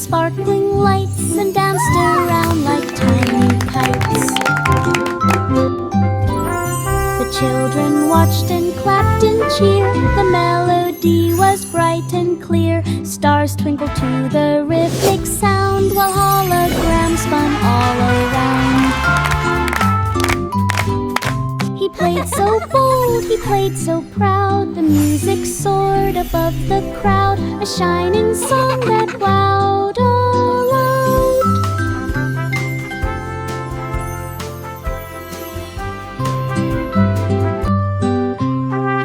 sparkling lights and danced around like tiny kites. The children watched and clapped and cheered. The melody was bright and clear. Stars twinkled to the rhythmic sound while holograms spun all around. He played so bold, he played so proud. The music soared above the crowd, a shining song that wowed around.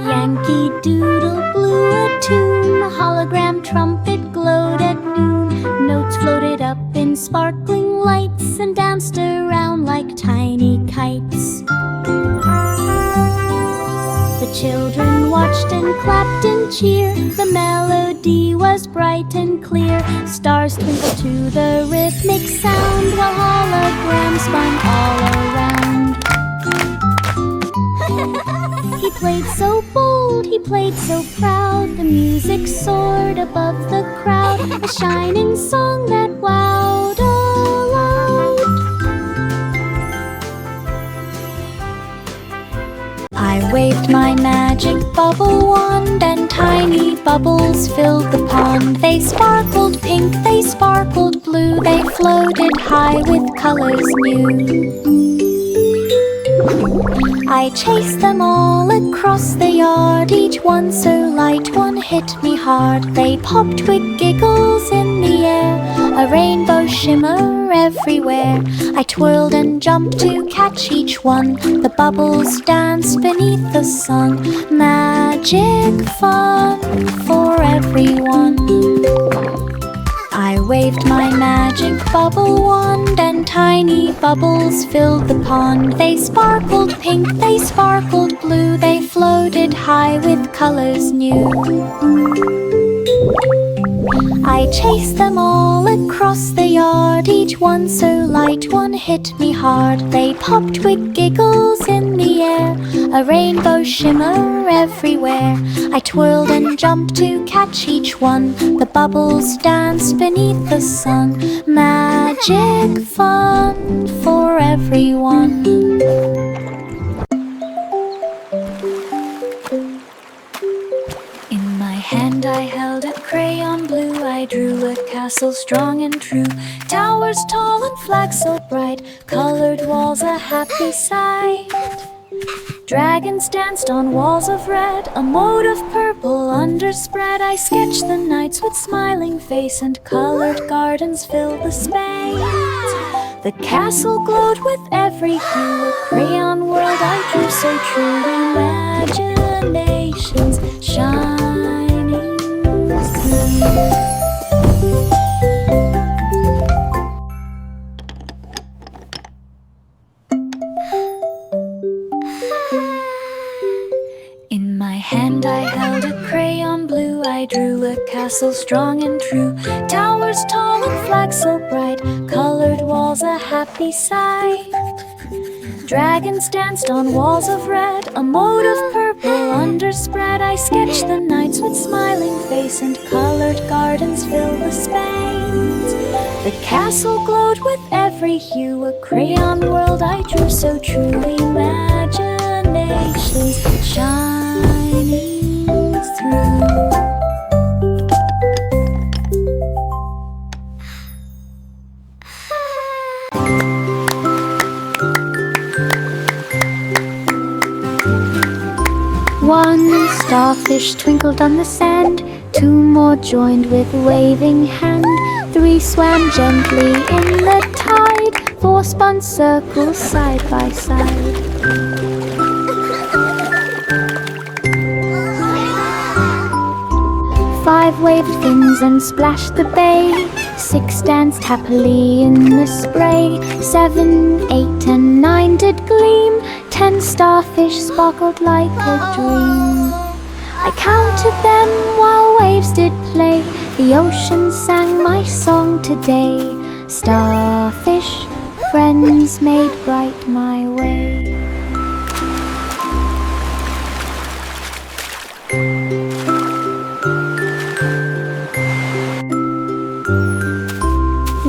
Yankee Doodle blew a tune. The hologram trumpet glowed at noon. Notes floated up in sparkling lights and danced around like tiny kites. The children watched and clapped and cheered. The melody was bright and clear. Stars twinkled to the rhythmic sound while holograms spun all around. He played so bold, he played so proud. The music soared above the crowd, a shining song that wowed around. I waved my magic bubble wand and tiny bubbles filled the pond. They sparkled pink, they sparkled blue. They floated high with colors new. I chased them all across the yard, each one so light, one hit me hard. They popped with giggles in the air, a rainbow shimmer everywhere. I twirled and jumped to catch each one. The bubbles danced beneath the sun. Magic fun for everyone. I waved my magic bubble wand and tiny bubbles filled the pond. They sparkled pink, they sparkled blue. They floated high with colors new. I chased them all across the yard, each one so light, one hit me hard. They popped with giggles in the air, a rainbow shimmer everywhere. I twirled and jumped to catch each one. The bubbles danced beneath the sun. Magic fun for everyone. In my hand I held a crayon blue. I drew a castle strong and true, towers tall and flags so bright, colored walls a happy sight. Dragons danced on walls of red, a moat of purple underspread. I sketched the knights with smiling face, and colored gardens filled the space. The castle glowed with every hue, a crayon world I drew so true. Imagination's shining through. In my hand I held a crayon blue. I drew a castle strong and true, towers tall and flags so bright, colored walls a happy sight. Dragons danced on walls of red, a moat of purple underspread. I sketched the knights with smiling face, and colored gardens filled the space. The castle glowed with every hue, a crayon world I drew so true. Imagination's shining through. One starfish twinkled on the sand, two more joined with waving hand, three swam gently in the tide, four spun circles side by side. Five waved fins and splashed the bay, six danced happily in the spray, 7, 8 and 9 did gleam, 10 starfish sparkled like a dream. I counted them while waves did play, the ocean sang my song today. Starfish, friends made bright my way.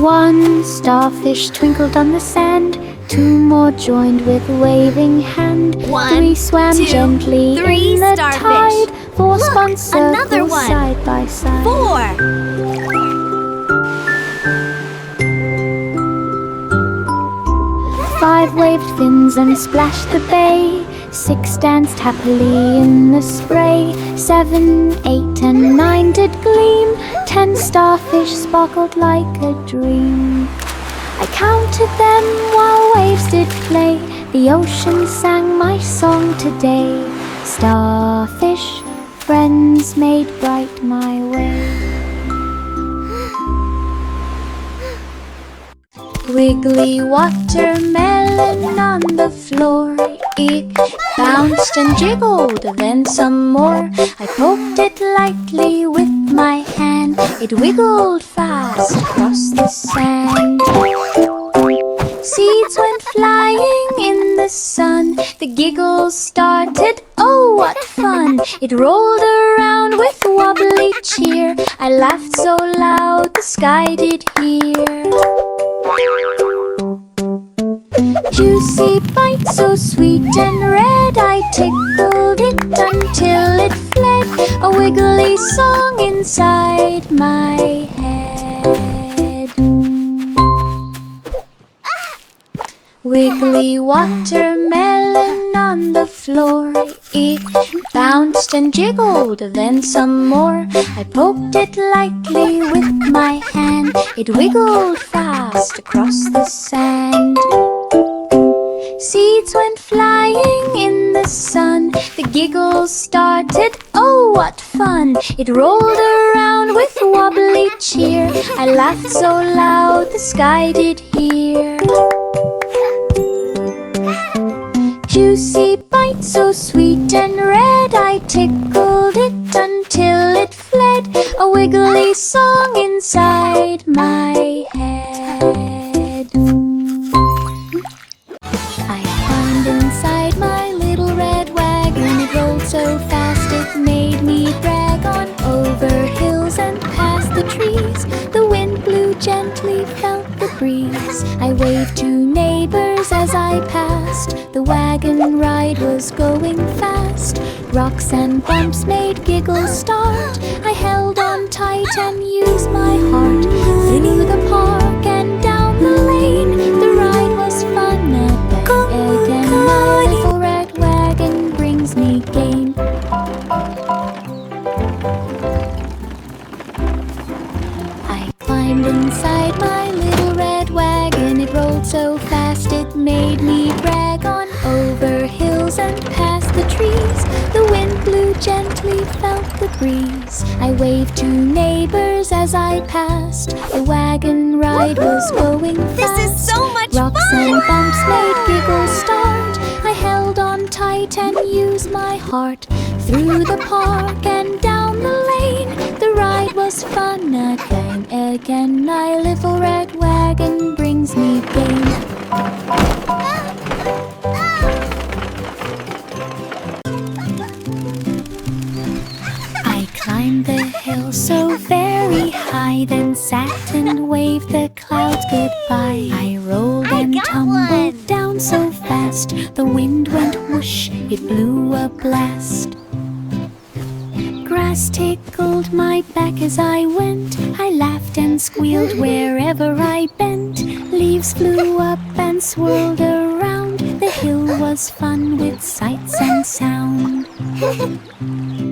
One starfish twinkled on the sand, two more joined with waving hand. Three swam gently in the tide, four spun circles side by side. 5 waved fins and splashed the bay, 6 danced happily in the spray, 7, 8 and 9 did gleam, 10 starfish sparkled like a dream. I counted them while waves did play, the ocean sang my song today. Starfish, friends made bright my way. Wiggly watermelon on the floor, it bounced and jiggled, then some more. I poked it lightly with my hand, it wiggled fast across the sand. Seeds went flying in the sun, the giggles started, oh what fun! It rolled around with wobbly cheer, I laughed so loud the sky did hear. Juicy bite so sweet and red, I tickled it until it fled, a wiggly song inside my head. Wiggly watermelon on the floor, it bounced and jiggled, then some more. I poked it lightly with my hand, it wiggled fast across the sand. Seeds went flying in the sun, the giggles started, oh what fun! It rolled around with wobbly cheer, I laughed so loud the sky did hear. Juicy bite so sweet and red, I tickled it until it fled, a wiggly song inside my head. I climbed inside my little red wagon, it rolled so fast it made me brag. On over hills and past the trees, the wind blew gently, felt the breeze. I waved to neighbors as I passed, the wagon ride was going fast. Rocks and bumps made giggles start, I held on tight and used my heart. Through the park and down the lane, the ride was fun again. My little red wagon brings me gain. I climbed inside my little red wagon, it rolled so fast it made me brag. On over hills and past the trees, the wind blew gently, felt the breeze. I waved to neighbors as I passed, the wagon ride was going fast. This is so much Rocks fun! and bumps made giggles start, I held on tight and used my heart. Through the park and down the lane, the ride was fun again. My little red wagon brings me gain. I climbed the hill so very high, then sat and waved the clouds goodbye. I rolled and tumbled down so fast, the wind went whoosh, it blew a blast. Grass tickled my back as I went, I laughed and squealed wherever I bent. Leaves flew up and swirled around, the hill was fun with sights and sound.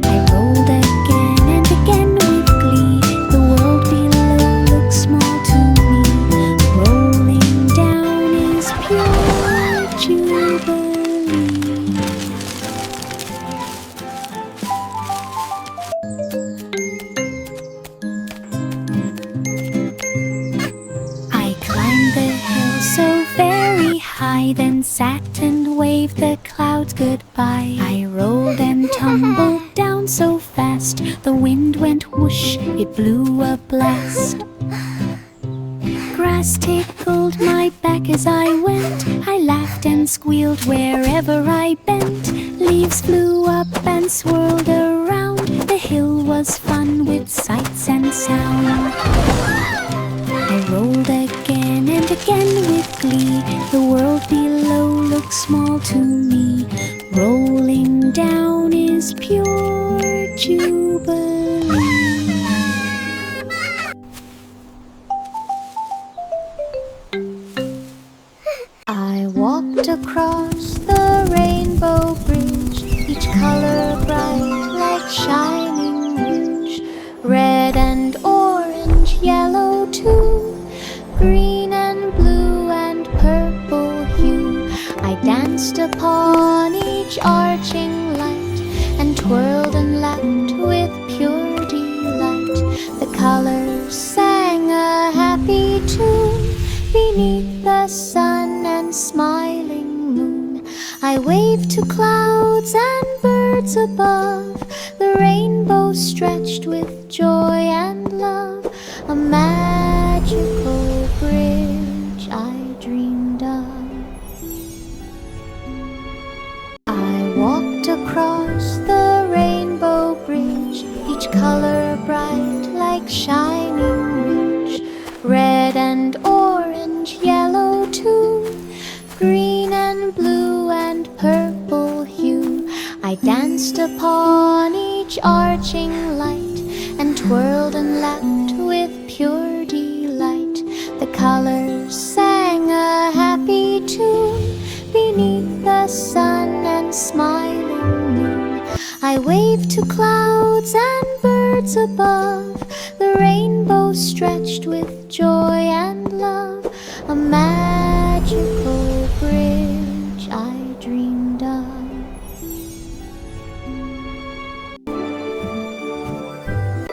I rolled again and again with glee, the world below looks small to me. Rolling down is pure jubilee. I climbed the hill so very high, then sat and waved the clouds goodbye. I rolled and tumbled down so fast, the wind went whoosh, it blew a blast. Grass tickled my back as I went, I laughed and squealed wherever I bent. Leaves flew up and swirled around, the hill was fun with sights and sound. I rolled again and again with glee. The world below looks small to me. Rolling down is pure jubilee. I walked across the rainbow bridge, each color bright like shining rouge. Red and orange, yellow too, green and blue and purple hue. I danced upon each arching light and twirled and laughed with pure delight. The colors sang a happy tune beneath the sun and smiling moon. I waved to clouds and birds above. The rainbow stretched with joy and love. A magical bridge I dreamed of. I walked across the rainbow bridge, each color bright like shining rouge. Red and orange, yellow too, green and blue and purple hue. I danced upon each arching light and twirled and laughed with pure delight. The colors sang a happy tune beneath the sun and smiling moon. I waved to clouds and birds above. The rainbow stretched with joy and love. A magical bridge I dreamed of.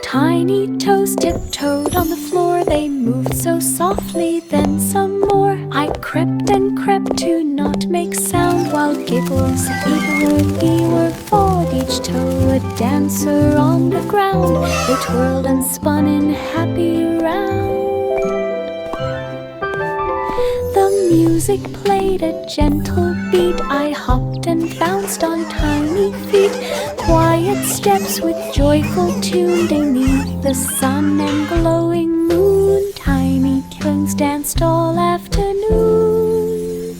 Tiny toes tiptoed on the floor. They moved so softly, then some more. I crept and crept to not make sound, while giggles either were forward, each toe a dancer on the ground. They twirled and spun in happy round. The music played a gentle beat. I hopped and bounced on tiny feet. Quiet steps with joyful tune beneath the sun and glowing moon. Tiny twins danced all afternoon.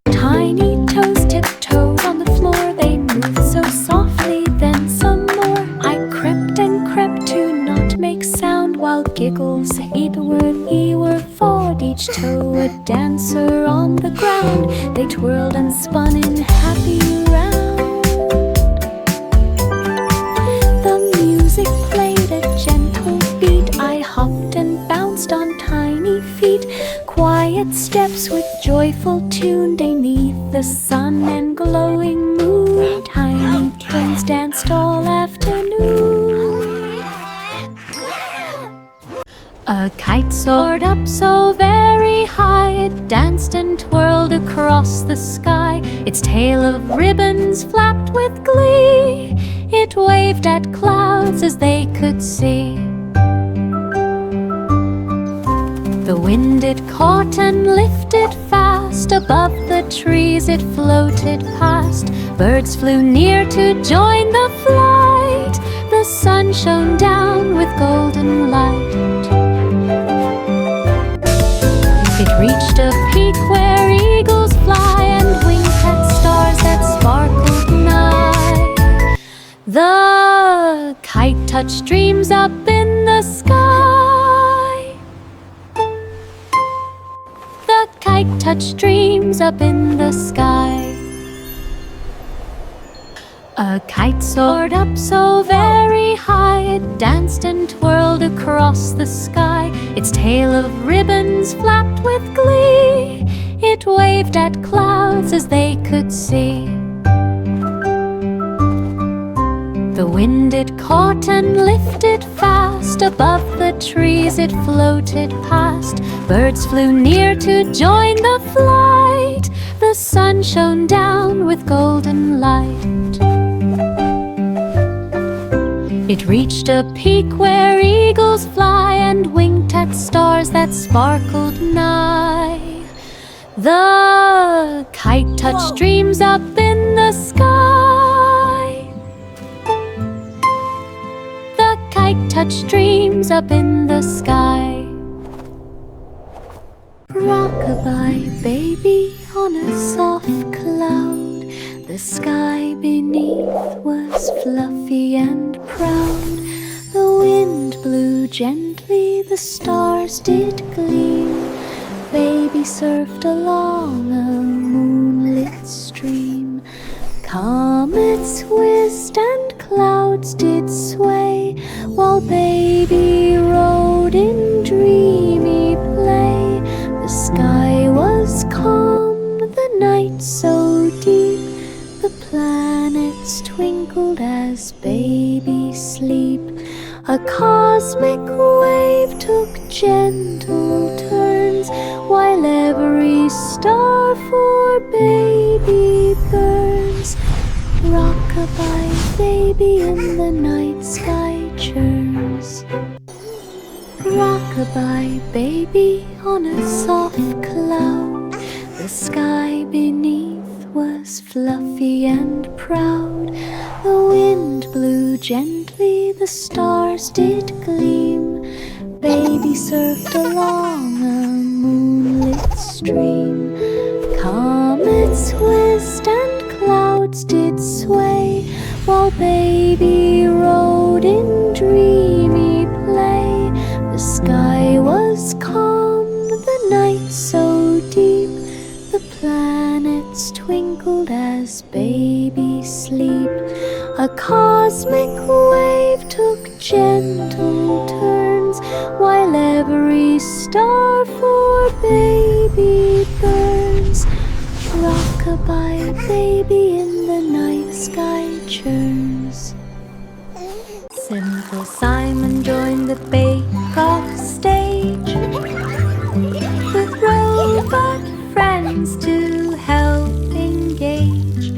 Tiny toes tiptoed on the floor. They moved so softly, then some more. I crept and crept to not make sound, while giggles either were forward, each toe a dancer on the ground. They twirled and spun in happy round. The music played a gentle beat. I hopped and bounced on tiny feet. Quiet steps with joyful tune beneath the sun and glowing moon. Tiny twins danced all afternoon. A kite soared up so very high, it danced and twirled across the sky. Its tail of ribbons flapped with glee. It waved at clouds as they could see. The wind it caught and lifted fast. Above the trees it floated past. Birds flew near to join the flight. The sun shone down with golden light. It reached a peak where eagles fly and winked at stars that sparkled nigh. The kite touched dreams up in the sky. The kite touched dreams up in the sky. A kite soared up so very high, it danced and twirled across the sky. Its tail of ribbons flapped with glee. It waved at clouds as they could see. The wind it caught and lifted fast. Above the trees it floated past. Birds flew near to join the flight. The sun shone down with golden light. It reached a peak where eagles fly and winked at stars that sparkled nigh. The kite touched dreams up in the sky. The kite touch dreams up in the sky. Rock-a-bye, baby, on a soft cloud. The sky beneath was fluffy and proud. The wind blew gently, the stars did gleam. Baby surfed along a moonlit stream. Comets whizzed and clouds did sway, while baby rode in dreamy play. The sky was calm, the night so deep. The planets twinkled as baby sleep. A cosmic wave took gentle turns, while every star for baby burns. Rock-a-bye, baby, in the night sky churns. Rock-a-bye, baby, on a soft cloud. The sky beneath was fluffy and proud. The wind blew gently, the stars did gleam. Baby surfed along a moonlit stream. Comets whizzed and clouds did sway, while baby rode in dreamy play. The sky was calm, the night so deep. The planets twinkled as baby sleep. A cosmic wave took gentle turns, while every star for baby burns. Rock-a-bye, baby, in the night sky churns. Simple Simon joined the bake-off stage, with robot friends to help engage.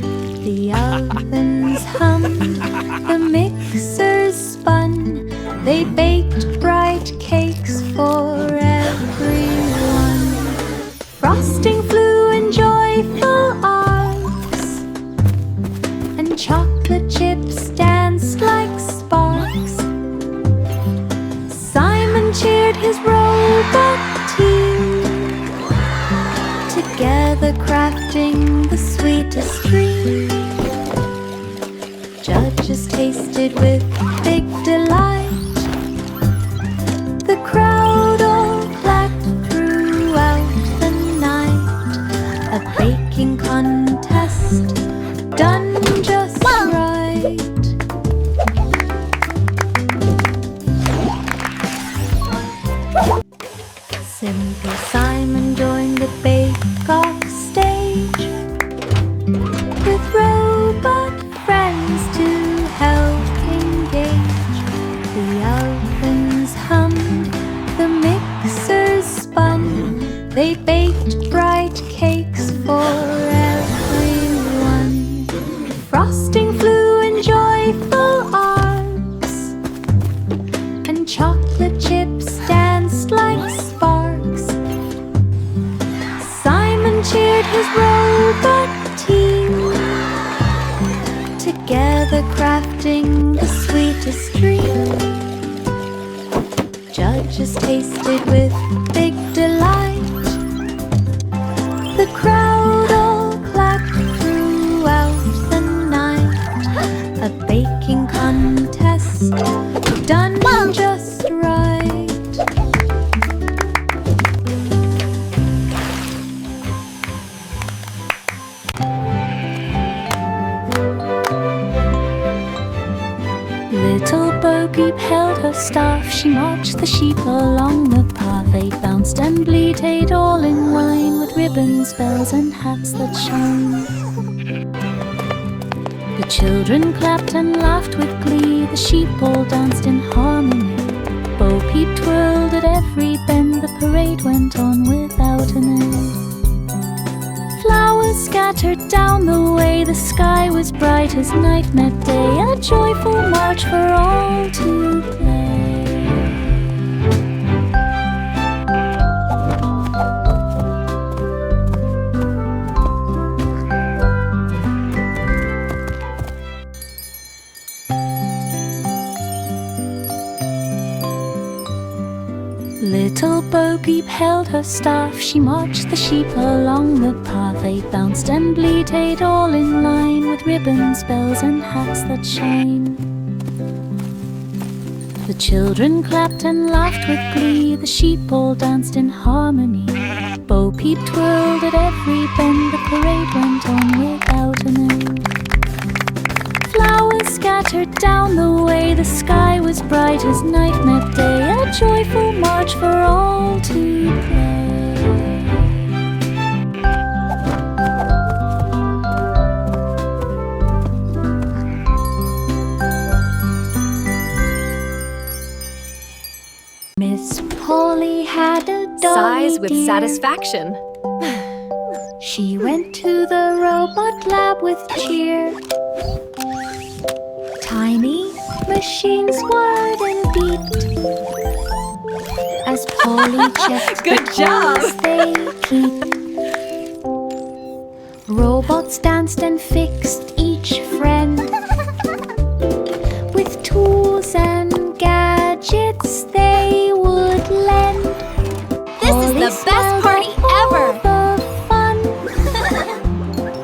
The ovens hummed, the mixers spun. They baked bright cakes for everyone. Frosting flew in joyful arcs, and chocolate chips danced like sparks. Simon cheered his robot team, together crafting the sweetest dream. Judges tasted with big delight. The crowd all clapped throughout the night. A baking contest done just right. Simple Simon joined the bake-off stage, with robot friends to help engage. The ovens hummed, the mixers spun. They baked bright cakes for everyone. Frosting flew in joyful arcs, and chocolate chips danced like sparks. Simon cheered his robot team, together crafting the sweetest dream. Judges tasted with big delight. The crowd all clapped throughout the night. A baking contest done just right. Little Bo Peep held her staff. She marched the sheep along the path. They bounced and bleated all in line, with ribbons, bells and hats that shone. The children clapped and laughed with glee. The sheep all danced in harmony. Bo Peep twirled at every bend. The parade went on without an end. Flowers scattered down the way. The sky was bright as night met day. A joyful march for all to play. Bo Peep held her staff. She marched the sheep along the path. They bounced and bleated all in line, with ribbons, bells and hats that shine. The children clapped and laughed with glee. The sheep all danced in harmony. Bo Peep twirled at every bend. The parade went on without an end. Flowers scattered down the way. The sky was bright as night met day. A joyful march for all to play. Miss Polly had a dolly Sighs with dear. satisfaction. She went to the robot lab with cheer. Tiny machines whirred and beeped as Polly checked Good the job. toys they keep. Robots danced and fixed each friend with tools and gadgets they would lend. This is the best party ever! The fun.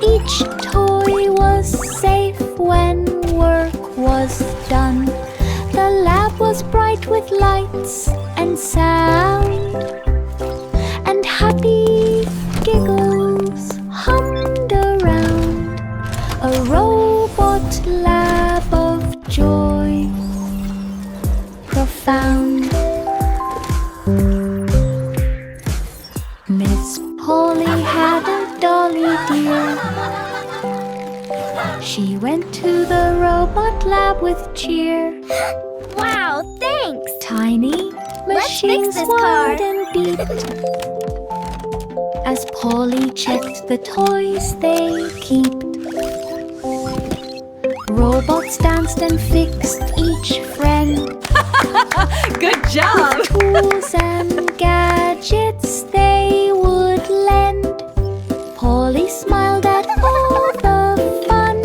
Each toy was safe when work was done. The lab was bright with lights and sound, and happy giggles hummed around. A robot lab of joy profound. Miss Polly had a dolly dear. She went to the robot lab with cheer. Wow, thanks! Tiny Let's fix machines this whirred car. and beeped as Polly checked the toys they keep. Robots danced and fixed each friend. Good job! Tools and gadgets they would lend. Polly smiled at all the fun.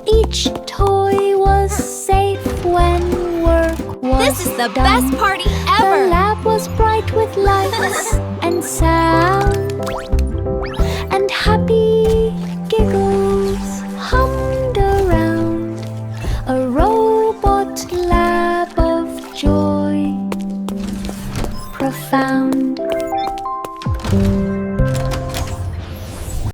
Each toy was safe when work was This is the done. best party The ever! lab was bright with lights and sound, and happy giggles hummed around. A robot lab of joy profound.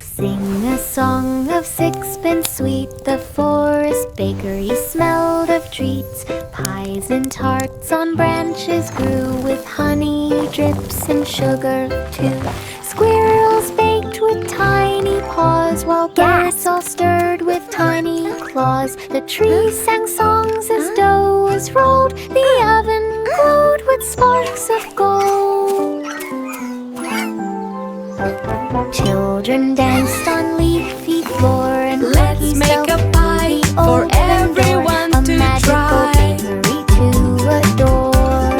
Sing a song of sixpence sweet. The forest bakery smelled of treats. Pies and tarts on branches grew, with honey drips and sugar too. Squirrels baked with tiny paws, while birds all stirred with tiny claws. The trees sang songs as dough was rolled. The oven glowed with sparks of gold. Children danced on leafy floor, and Let's cookies make fell a through pie the for open door. everyone A to magical try. bakery to adore.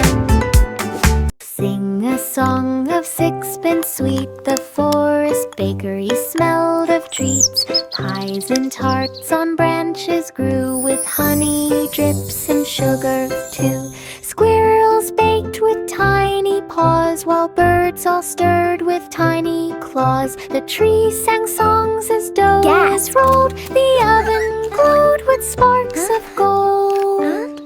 Sing a song of sixpence sweet. The forest bakery smelled of treats. Pies and tarts on branches grew, with honey drips and sugar too. Squirrels baked with tiny paws, while birds all stirred with tiny claws. The trees sang songs as dough was rolled. The oven glowed with sparks of gold.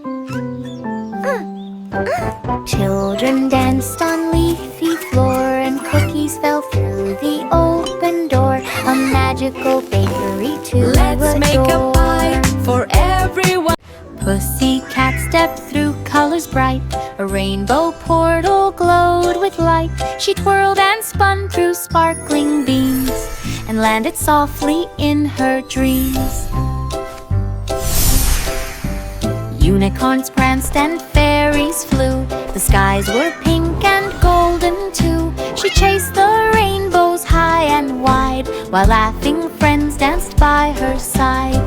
Children danced on leafy floor, and cookies fell through the open door. A magical bakery to Let's make a adore. pie for everyone! Pussycat stepped through colors bright. A rainbow portal glowed with light. She twirled and spun through sparkling beams, and landed softly in her dreams. Unicorns pranced and fairies flew. The skies were pink and golden too. She chased the rainbows high and wide, while laughing friends danced by her side.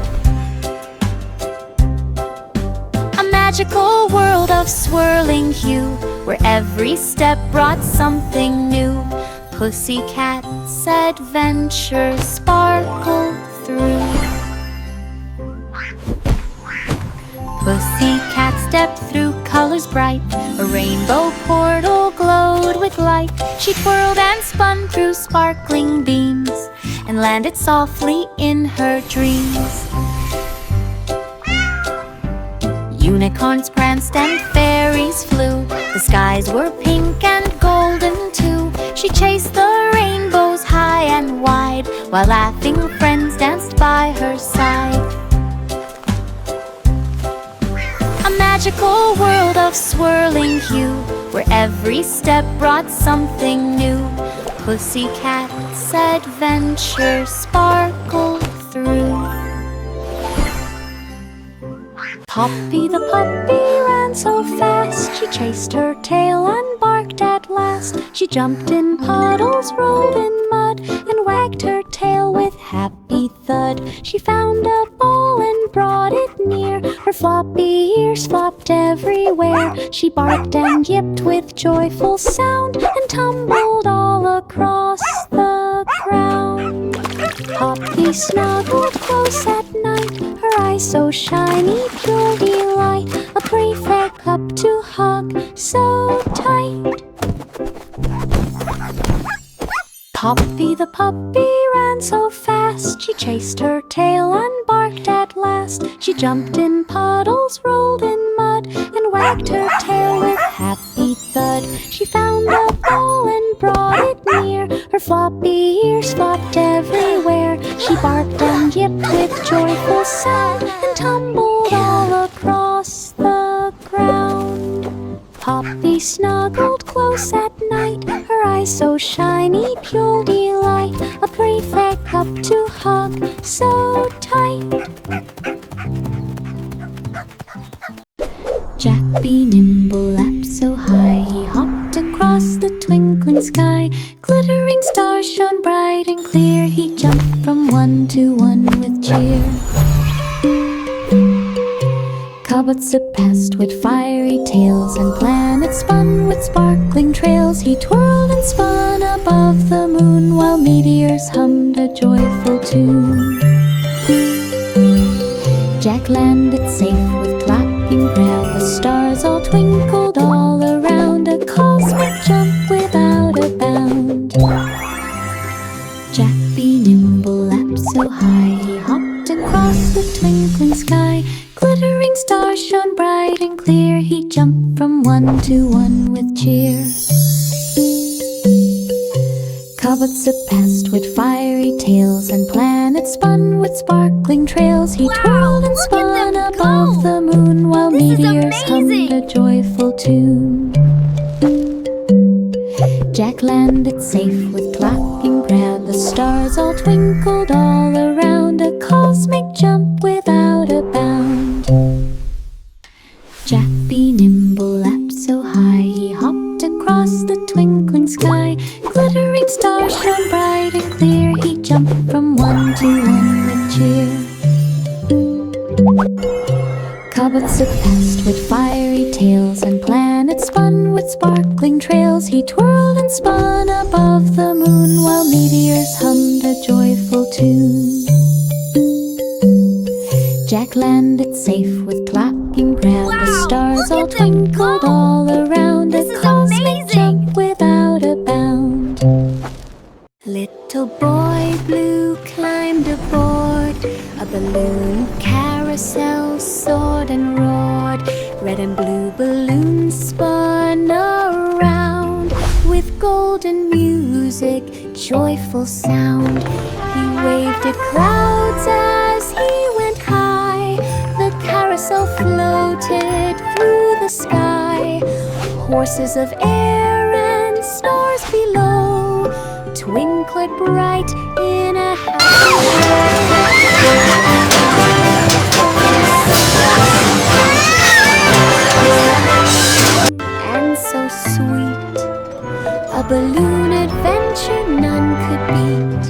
A magical world of swirling hue, where every step brought something new. Pussycat's adventure sparkled through. Pussycat stepped through colors bright. A rainbow portal glowed with light. She twirled and spun through sparkling beams and landed softly in her dreams. Unicorns pranced and fairies flew. The skies were pink and golden too. She chased the rainbows high and wide, while laughing friends danced by her side. A magical world of swirling hue, where every step brought something new. Pussycat's adventure sparkled through. Poppy the puppy ran so fast, she chased her tail and barked at last. She jumped in puddles, rolled in mud, and wagged her tail with happy thud. She found a ball and brought it near. Her floppy ears flopped everywhere. She barked and yipped with joyful sound and tumbled all across the ground. Poppy snuggled close at night, her eyes so shiny, pure delight. A perfect cup to hug so tight. Poppy the puppy ran so fast, she chased her tail and barked at last. She jumped in puddles, rolled in mud, and wagged her tail with happy thud. She found a ball and brought it near. Her floppy ears flopped everywhere. She barked and yipped with joyful sound and tumbled all across the ground. Poppy snuggled close at night, her eyes so shiny, pure delight. A perfect cup to hug so tight. Jack be nimble, leapt so high, he hopped across the twinkling sky. Glittering stars shone bright and clear, he jumped from one to one with cheer. Cobwebs surpassed with fiery tails, and planets spun with sparkling trails. He twirled and spun above the moon, while meteors hummed a joyful tune. Jack landed safe with clapping ground. The stars all twinkled all around, a cosmic jump without a bound. Jack be nimble, leapt so high, he hopped across the twinkling sky. Glittering stars shone bright and clear, he jumped from one to one with cheer. Cobwebs surpassed with fiery tails, and planets spun with sparkling trails. He twirled and spun above the moon, while meteors hummed a joyful tune. Jack landed safe with clapping ground. The stars all twinkled all around, a cosmic jump without a bound. Jack be nimble, leapt so high, he hopped across the twinkling sky. Glittering stars shone bright and clear, he jumped from one to one with cheer. Cobwebs surpassed with fiery tails, and planets spun with sparkling trails. He twirled and spun above the moon, while meteors hummed a joyful tune. Jack landed safe with clapping ground. The stars all twinkled all around, a cosmic jump without a bound. Little boy blue climbed aboard a balloon carousel, soared and roared. Red and blue balloons spun around with golden music, joyful sound. He waved at clouds as he went high. The carousel floated through the sky. Horses of air and stars below twinkled bright in a happy and so sweet, a balloon adventure none could beat.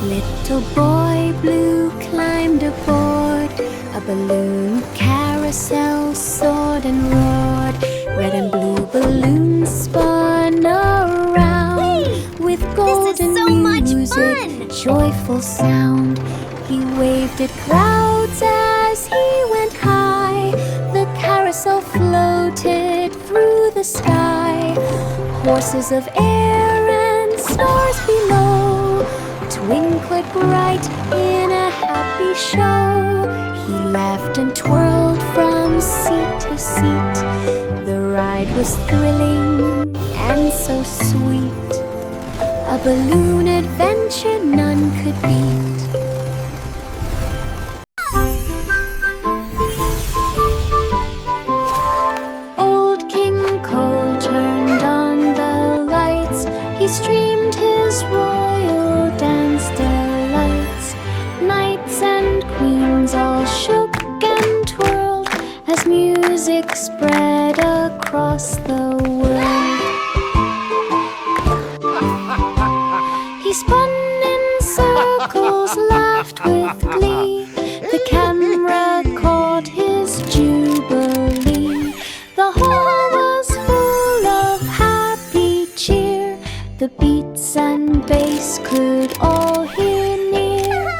Little boy blue climbed aboard a balloon carousel, soared and roared. Red and blue balloons spun around with golden music, joyful sound. He waved at clouds as he went high. The carousel floated the sky, horses of air and stars below twinkled bright in a happy show. He laughed and twirled from seat to seat. The ride was thrilling and so sweet, a balloon adventure none could beat. Old King Cole turned on the lights. He streamed his royal dance delights. Knights and queens all shook and twirled as music spread across the world. He spun in circles, laughed with glee. The camera caught his jubilee. The hall was full of happy cheer. The beats and bass could all hear near.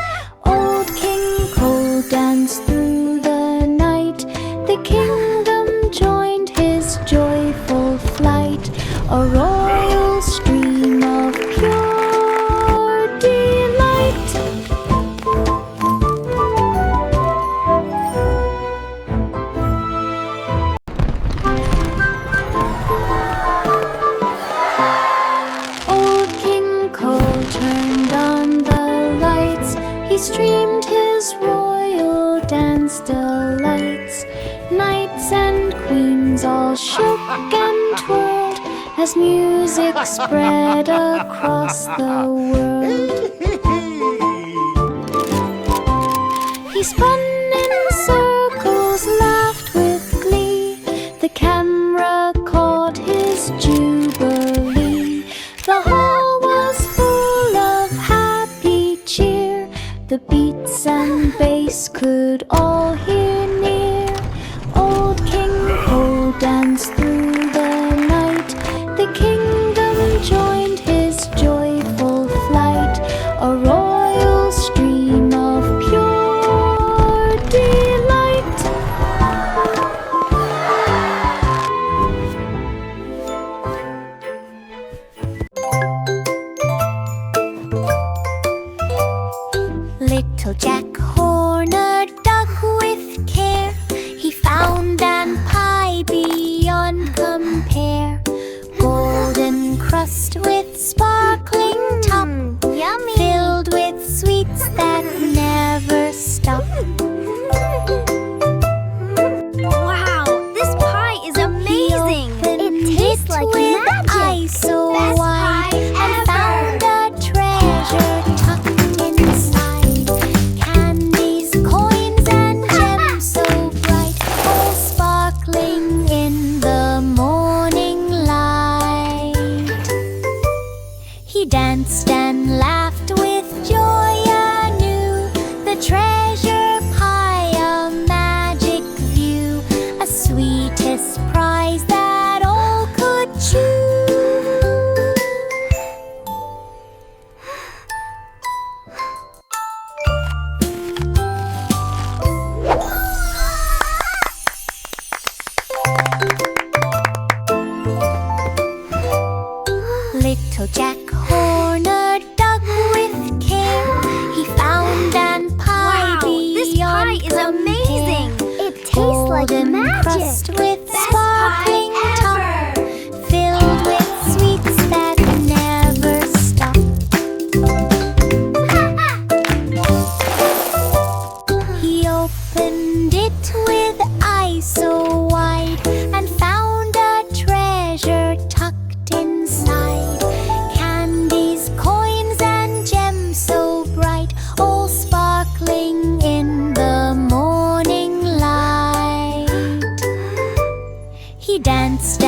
Old King Cole danced through the night. The kingdom joined his joyful flight, a royal stream of pure delight. Old King Cole turned on the lights. He streamed his royal dance delights. Knights and queens all shook and twirled as music spread across the world. He spun in circles, laughed with glee. The camera caught his jubilee. The hall was full of happy cheer. The beats and bass could all hear near. Old King Cole danced through the night. The kingdom joined his joyful flight, a royal stream of pure delight. Little Jack Horner dug with care. He found an pie beyond compare, golden crust with sparkling top, Yummy! filled with sweets that never stop. Wow, this pie is amazing! It tastes like with magic. eyes so Best wide, pie and ever. found a treasure tucked inside. Candies, coins, and gems so bright, all sparkling in the morning light. He danced and laughed with joy anew. The treasure pie, a magic view, a sweetest prize that all could chew. Little Jack Horner dug with care. He found an pie Wow, this pie beyond is amazing! compare. It tastes like Golden magic! crust with Best sparkling pie top, ever. filled with sweets that never stop. He opened it with eyes so wide and found a treasure tucked inside. Candies, coins, and gems so bright, all sparkling in the morning light. He danced